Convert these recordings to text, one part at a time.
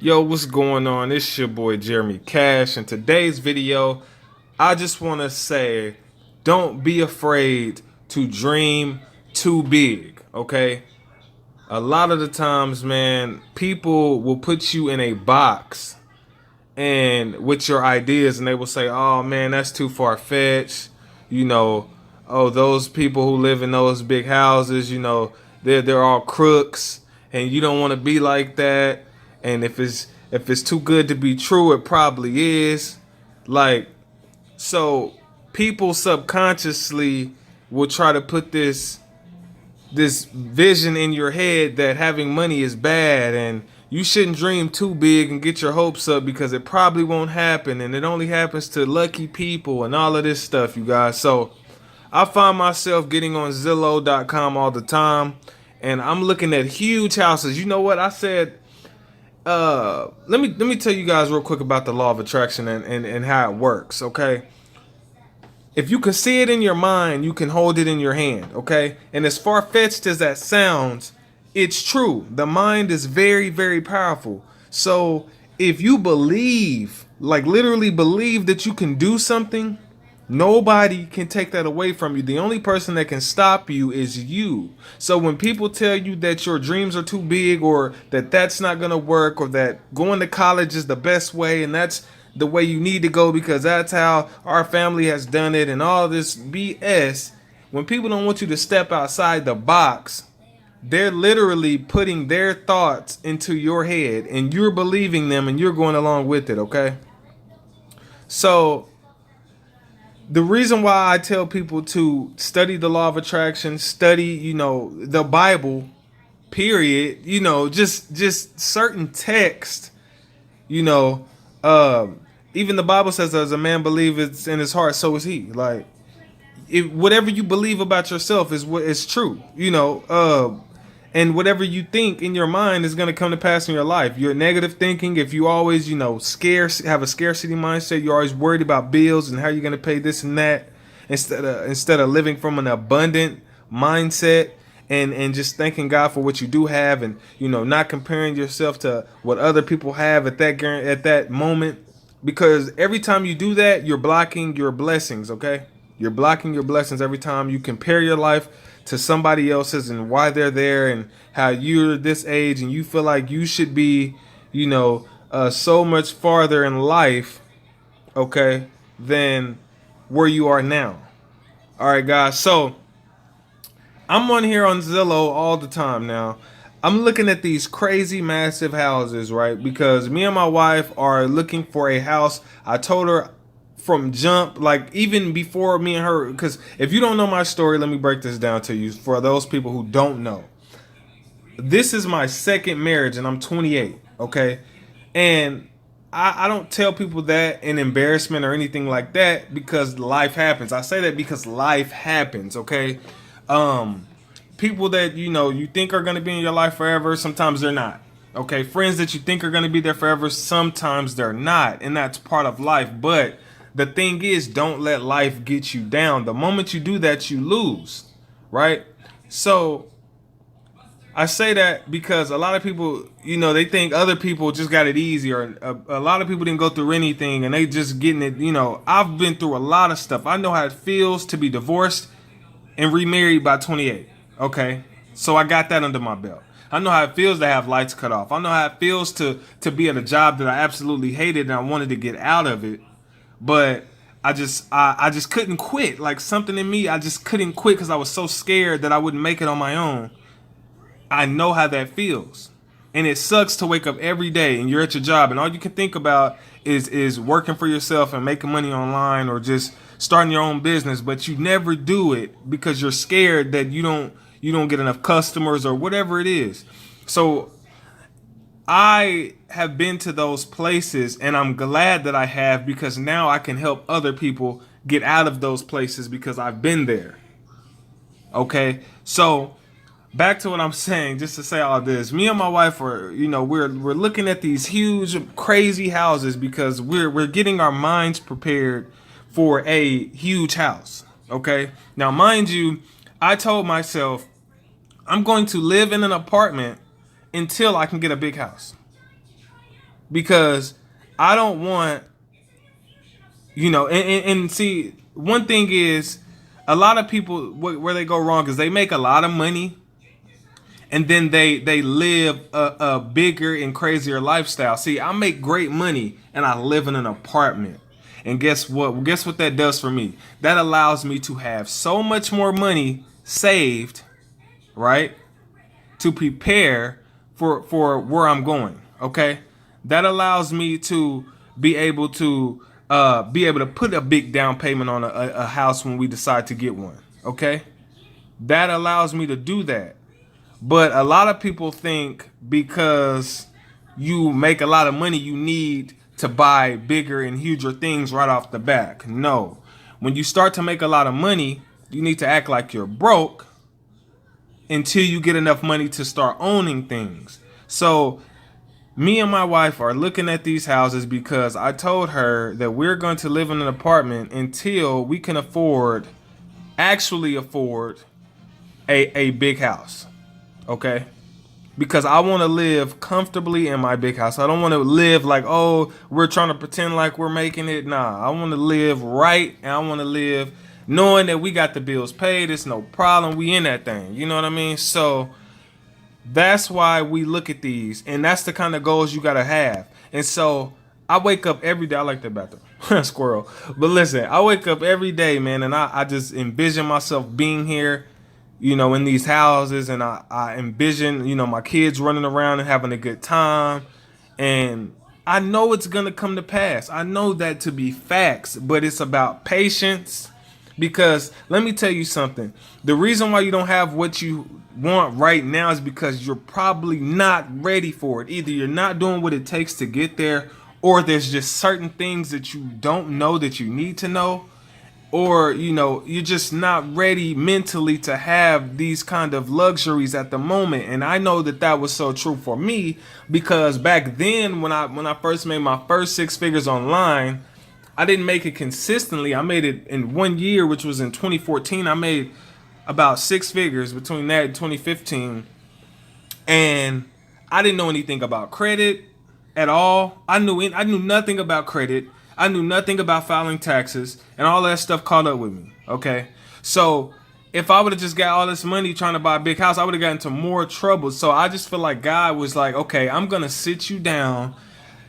Yo, what's going on? It's your boy Jeremy Cash. In today's video, I just want to say don't be afraid to dream too big, okay? A lot of the times, man, people will put you in a box and with your ideas, and they will say, oh man, that's too far-fetched. You know, oh, those people who live in those big houses, they're all crooks, and you don't want to be like that. And if it's too good to be true, it probably is. Like, so people subconsciously will try to put this vision in your head that having money is bad and you shouldn't dream too big and get your hopes up because it probably won't happen and it only happens to lucky people and all of this stuff, you guys. So I find myself getting on Zillow.com all the time and I'm looking at huge houses. You know what? I said, let me tell you guys real quick about the law of attraction and how it works, okay? If you can see it in your mind, you can hold it in your hand, okay? And as far-fetched as that sounds, it's true. The mind is very, very powerful. So if you believe, like literally believe that you can do something, nobody can take that away from you. The only person that can stop you is you. So when people tell you that your dreams are too big or that that's not going to work or that going to college is the best way and that's the way you need to go because that's how our family has done it and all this BS, when people don't want you to step outside the box, they're literally putting their thoughts into your head and you're believing them and you're going along with it, okay? So the reason why I tell people to study the law of attraction, study, the Bible, period, just certain text, you know, even the Bible says, as a man believes in his heart, so is he. Like, whatever you believe about yourself is what is true, and whatever you think in your mind is going to come to pass in your life. Your negative thinking, if you always, have a scarcity mindset, you're always worried about bills and how you're going to pay this and that, instead of living from an abundant mindset and just thanking God for what you do have, and not comparing yourself to what other people have at that moment, because every time you do that, you're blocking your blessings, okay? You're blocking your blessings every time you compare your life to somebody else's and why they're there and how you're this age and you feel like you should be, so much farther in life, okay, than where you are now. All right, guys. So I'm on here on Zillow all the time now. I'm looking at these crazy massive houses, right? Because me and my wife are looking for a house. I told her from jump, like even before me and her, because if you don't know my story, let me break this down to you for those people who don't know. This is my second marriage and I'm 28, okay? And I don't tell people that in embarrassment or anything like that because life happens. I say that because life happens, okay? People that you think are going to be in your life forever, sometimes they're not, okay? Friends that you think are going to be there forever, sometimes they're not, and that's part of life. But the thing is, don't let life get you down. The moment you do that, you lose, right? So I say that because a lot of people, they think other people just got it easy, or a lot of people didn't go through anything and they just getting it. I've been through a lot of stuff. I know how it feels to be divorced and remarried by 28. Okay, so I got that under my belt. I know how it feels to have lights cut off. I know how it feels to be at a job that I absolutely hated and I wanted to get out of it, but I just couldn't quit. Like something in me, I just couldn't quit because I was so scared that I wouldn't make it on my own. I know how that feels, and it sucks to wake up every day and you're at your job and all you can think about is working for yourself and making money online or just starting your own business, but you never do it because you're scared that you don't get enough customers or whatever it is. So I have been to those places and I'm glad that I have, because now I can help other people get out of those places because I've been there. Okay, so back to what I'm saying, just to say all this. Me and my wife are, we're looking at these huge, crazy houses because we're getting our minds prepared for a huge house. Okay. Now, mind you, I told myself I'm going to live in an apartment until I can get a big house. because I don't want, and see, one thing is, a lot of people, where they go wrong is they make a lot of money, and then they live a bigger and crazier lifestyle. See, I make great money and I live in an apartment. And guess what? Guess what that does for me? That allows me to have so much more money saved, right? To prepare for where I'm going. Okay? That allows me to be able to put a big down payment on a house when we decide to get one. Okay? That allows me to do that. But a lot of people think because you make a lot of money, you need to buy bigger and huger things right off the back. No. When you start to make a lot of money, you need to act like you're broke until you get enough money to start owning things. So me and my wife are looking at these houses because I told her that we're going to live in an apartment until we can actually afford a big house. Okay? Because I want to live comfortably in my big house. I don't want to live like, oh, we're trying to pretend like we're making it. Nah, I want to live right, and I want to live knowing that we got the bills paid. It's no problem. We in that thing. You know what I mean? So that's why we look at these, and that's the kind of goals you got to have. And so I wake up every day. I like that bathroom. Squirrel. But listen, I wake up every day, man, and I just envision myself being here, in these houses, and I envision, my kids running around and having a good time. And I know it's going to come to pass. I know that to be facts, but it's about patience. Because let me tell you something. The reason why you don't have what you want right now is because you're probably not ready for it. Either you're not doing what it takes to get there, or there's just certain things that you don't know that you need to know. Or, you're just not ready mentally to have these kind of luxuries at the moment. And I know that was so true for me, because back then when I first made my first 6 figures online, I didn't make it consistently. I made it in 1 year, which was in 2014. I made about 6 figures between that and 2015. And I didn't know anything about credit at all. I knew nothing about credit. I knew nothing about filing taxes, and all that stuff caught up with me. Okay. So if I would have just got all this money trying to buy a big house, I would have gotten into more trouble. So I just feel like God was like, okay, I'm going to sit you down.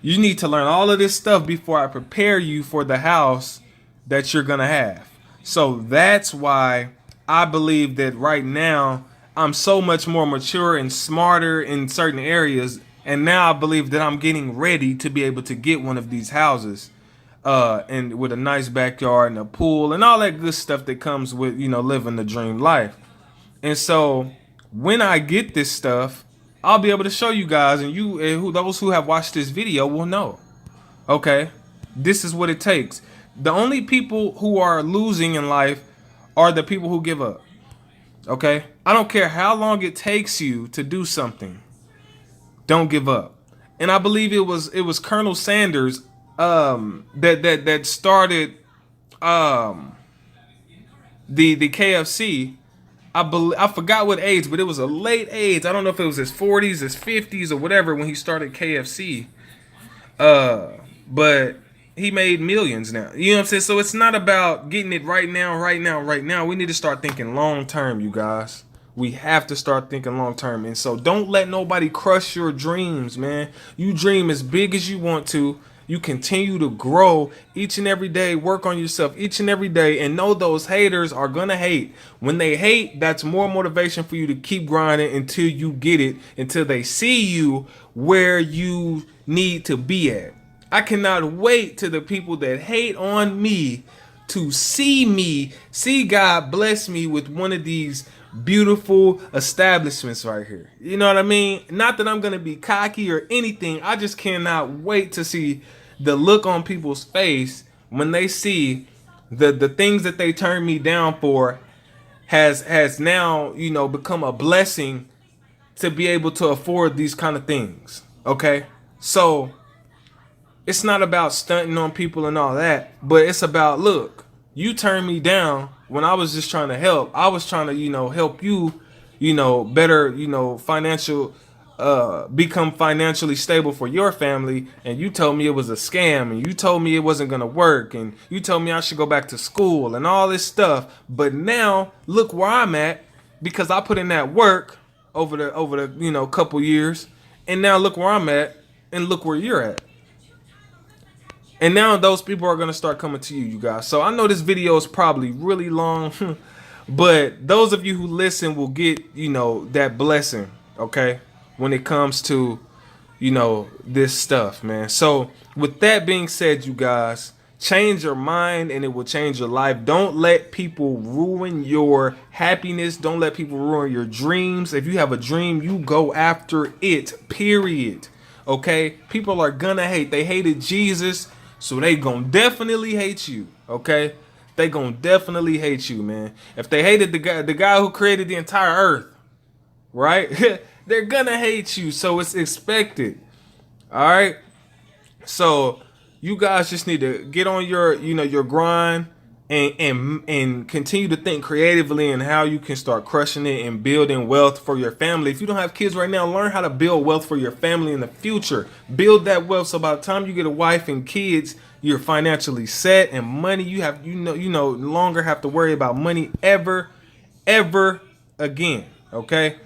You need to learn all of this stuff before I prepare you for the house that you're going to have. So that's why I believe that right now I'm so much more mature and smarter in certain areas. And now I believe that I'm getting ready to be able to get one of these houses. And with a nice backyard and a pool and all that good stuff that comes with, living the dream life. And so when I get this stuff, I'll be able to show you guys, and those who have watched this video will know. Okay, this is what it takes. The only people who are losing in life are the people who give up. Okay, I don't care how long it takes you to do something. Don't give up. And I believe it was Colonel Sanders that started the KFC. I forgot what age, but it was a late age. I don't know if it was his 40s, his 50s, or whatever when he started KFC. But he made millions now. You know what I'm saying? So it's not about getting it right now. We need to start thinking long term, you guys. We have to start thinking long term. And so don't let nobody crush your dreams, man. You dream as big as you want to. You continue to grow each and every day, work on yourself each and every day, and know those haters are going to hate. When they hate, that's more motivation for you to keep grinding until you get it, until they see you where you need to be at. I cannot wait till the people that hate on me to see God bless me with one of these beautiful establishments right here. You know what I mean? Not that I'm going to be cocky or anything. I just cannot wait to see the look on people's face when they see the things that they turned me down for has now, become a blessing to be able to afford these kind of things. Okay? So it's not about stunting on people and all that, but it's about, look, you turned me down when I was just trying to help. I was trying to, help you, better, financial become financially stable for your family, and you told me it was a scam, and you told me it wasn't gonna work, and you told me I should go back to school and all this stuff. But now look where I'm at, because I put in that work over the couple years, and now look where I'm at, and look where you're at. And now those people are gonna start coming to you, you guys. So I know this video is probably really long, but those of you who listen will get, that blessing, okay, when it comes to, this stuff, man. So with that being said, you guys, change your mind and it will change your life. Don't let people ruin your happiness. Don't let people ruin your dreams. If you have a dream, you go after it, period. Okay? People are gonna hate. They hated Jesus, so they gonna definitely hate you. Okay? They gonna definitely hate you, man. If they hated the guy who created the entire earth, right? They're gonna hate you, so it's expected. All right? So you guys just need to get on your grind and continue to think creatively and how you can start crushing it and building wealth for your family. If you don't have kids right now, learn how to build wealth for your family in the future. Build that wealth so by the time you get a wife and kids, you're financially set, and money you no longer have to worry about money ever again. Okay?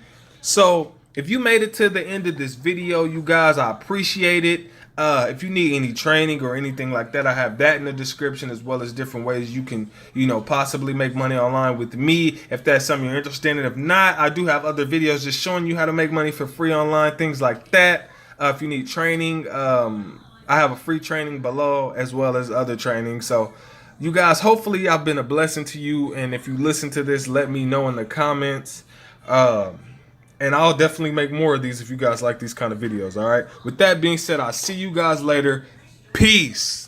So if you made it to the end of this video, you guys, I appreciate it. If you need any training or anything like that, I have that in the description, as well as different ways you can, possibly make money online with me, if that's something you're interested in. If not, I do have other videos just showing you how to make money for free online, things like that. If you need training, I have a free training below, as well as other training. So you guys, hopefully I've been a blessing to you. And if you listen to this, let me know in the comments. And I'll definitely make more of these if you guys like these kind of videos, all right? With that being said, I'll see you guys later. Peace.